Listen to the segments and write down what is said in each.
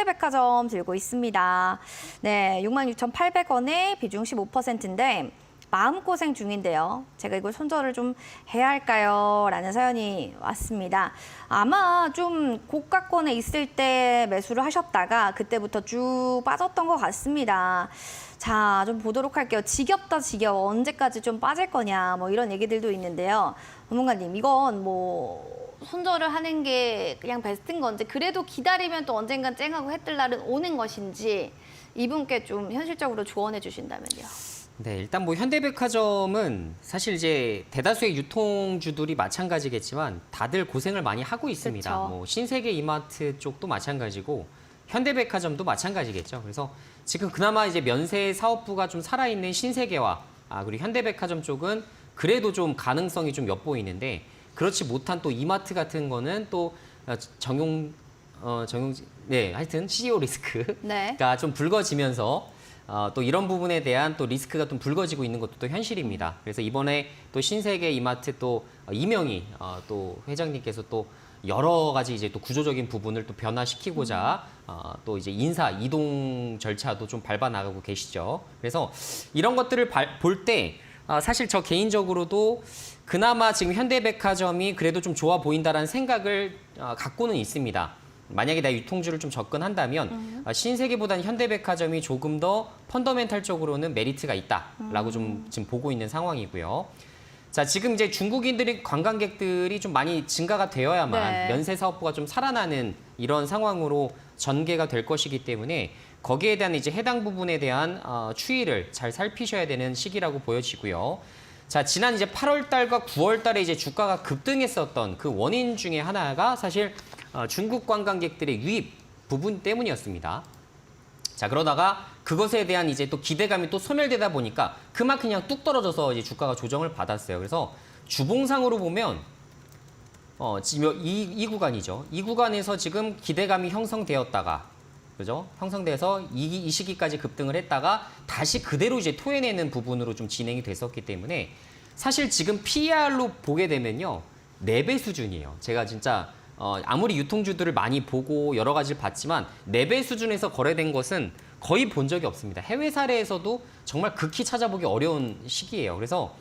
현대백화점 들고 있습니다. 네, 66,800원에 비중 15%인데 마음고생 중인데요. 제가 이걸 손절을 좀 해야 할까요? 라는 사연이 왔습니다. 아마 좀 고가권에 있을 때 매수를 하셨다가 그때부터 쭉 빠졌던 것 같습니다. 자, 좀 보도록 할게요. 지겹다 지겨워. 언제까지 좀 빠질 거냐. 뭐 이런 얘기들도 있는데요. 전문가님, 이건 뭐 손절을 하는 게 그냥 베스트인 건지 그래도 기다리면 또 언젠간 쨍하고 해 뜰 날은 오는 것인지 이분께 좀 현실적으로 조언해 주신다면요. 네, 일단 뭐 현대백화점은 사실 이제 대다수의 유통주들이 마찬가지겠지만 다들 고생을 많이 하고 있습니다. 그쵸. 뭐 신세계 이마트 쪽도 마찬가지고 현대백화점도 마찬가지겠죠. 그래서 지금 그나마 이제 면세 사업부가 좀 살아있는 신세계와 그리고 현대백화점 쪽은 그래도 좀 가능성이 좀 엿보이는데 그렇지 못한 또 이마트 같은 거는 또 하여튼 CEO 리스크가 네. 좀 불거지면서 또 이런 부분에 대한 또 리스크가 좀 불거지고 있는 것도 또 현실입니다. 그래서 이번에 또 신세계 이마트 또 이명희 또 회장님께서 또 여러 가지 이제 또 구조적인 부분을 또 변화시키고자 또 이제 인사 이동 절차도 좀 밟아 나가고 계시죠. 그래서 이런 것들을 볼 때 사실 저 개인적으로도 그나마 지금 현대백화점이 그래도 좀 좋아 보인다라는 생각을 갖고는 있습니다. 만약에 내가 유통주를 좀 접근한다면 신세계보다는 현대백화점이 조금 더 펀더멘탈적으로는 메리트가 있다라고 좀 지금 보고 있는 상황이고요. 자, 지금 이제 중국인들이 관광객들이 좀 많이 증가가 되어야만 네. 면세 사업부가 좀 살아나는 이런 상황으로 전개가 될 것이기 때문에 거기에 대한 이제 해당 부분에 대한 추이를 잘 살피셔야 되는 시기라고 보여지고요. 자, 지난 이제 8월 달과 9월 달에 이제 주가가 급등했었던 그 원인 중에 하나가 사실 중국 관광객들의 유입 부분 때문이었습니다. 자, 그러다가 그것에 대한 이제 또 기대감이 또 소멸되다 보니까 그만큼 그냥 뚝 떨어져서 이제 주가가 조정을 받았어요. 그래서 주봉상으로 보면 지금 이 구간이죠. 이 구간에서 지금 기대감이 형성되었다가 그죠? 형성돼서 이 시기까지 급등을 했다가 다시 그대로 이제 토해내는 부분으로 좀 진행이 됐었기 때문에 사실 지금 PER로 보게 되면요. 4배 수준이에요. 제가 진짜 아무리 유통주들을 많이 보고 여러 가지를 봤지만 4배 수준에서 거래된 것은 거의 본 적이 없습니다. 해외 사례에서도 정말 극히 찾아보기 어려운 시기예요. 그래서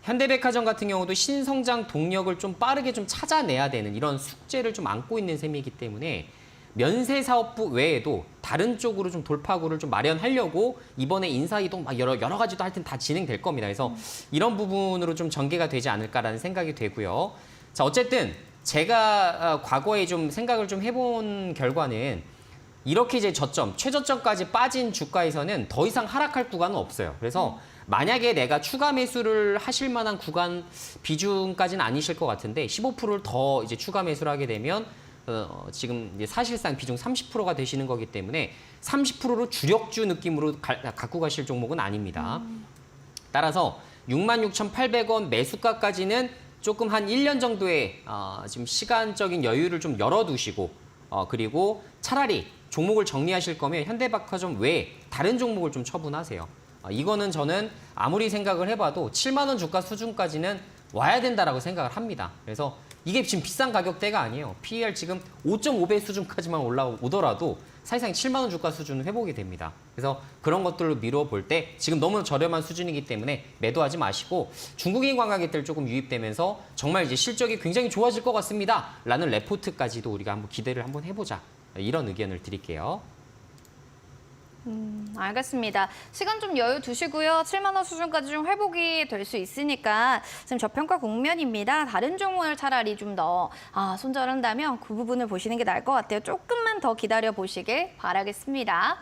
현대백화점 같은 경우도 신성장 동력을 좀 빠르게 좀 찾아내야 되는 이런 숙제를 좀 안고 있는 셈이기 때문에 면세 사업부 외에도 다른 쪽으로 좀 돌파구를 좀 마련하려고 이번에 인사이동 막 여러 가지도 하여튼 다 진행될 겁니다. 그래서 이런 부분으로 좀 전개가 되지 않을까라는 생각이 되고요. 자, 어쨌든 제가 과거에 좀 생각을 좀 해본 결과는 이렇게 이제 최저점까지 빠진 주가에서는 더 이상 하락할 구간은 없어요. 그래서 만약에 내가 추가 매수를 하실 만한 구간 비중까지는 아니실 것 같은데 15%를 더 이제 추가 매수를 하게 되면 지금 이제 사실상 비중 30%가 되시는 거기 때문에 30%로 주력주 느낌으로 갖고 가실 종목은 아닙니다. 따라서 66,800원 매수가까지는 조금 한 1년 정도의 지금 시간적인 여유를 좀 열어두시고 그리고 차라리 종목을 정리하실 거면 현대백화점 외에 다른 종목을 좀 처분하세요. 이거는 저는 아무리 생각을 해봐도 7만 원 주가 수준까지는 와야 된다라고 생각을 합니다. 그래서 이게 지금 비싼 가격대가 아니에요. PER 지금 5.5배 수준까지만 올라오더라도 사실상 7만 원 주가 수준은 회복이 됩니다. 그래서 그런 것들로 미뤄볼 때 지금 너무 저렴한 수준이기 때문에 매도하지 마시고 중국인 관광객들 조금 유입되면서 정말 이제 실적이 굉장히 좋아질 것 같습니다. 라는 레포트까지도 우리가 한번 기대를 한번 해보자. 이런 의견을 드릴게요. 알겠습니다. 시간 좀 여유 두시고요. 7만 원 수준까지 좀 회복이 될 수 있으니까 지금 저평가 국면입니다. 다른 종목을 차라리 좀 더 손절한다면 그 부분을 보시는 게 나을 것 같아요. 조금만 더 기다려 보시길 바라겠습니다.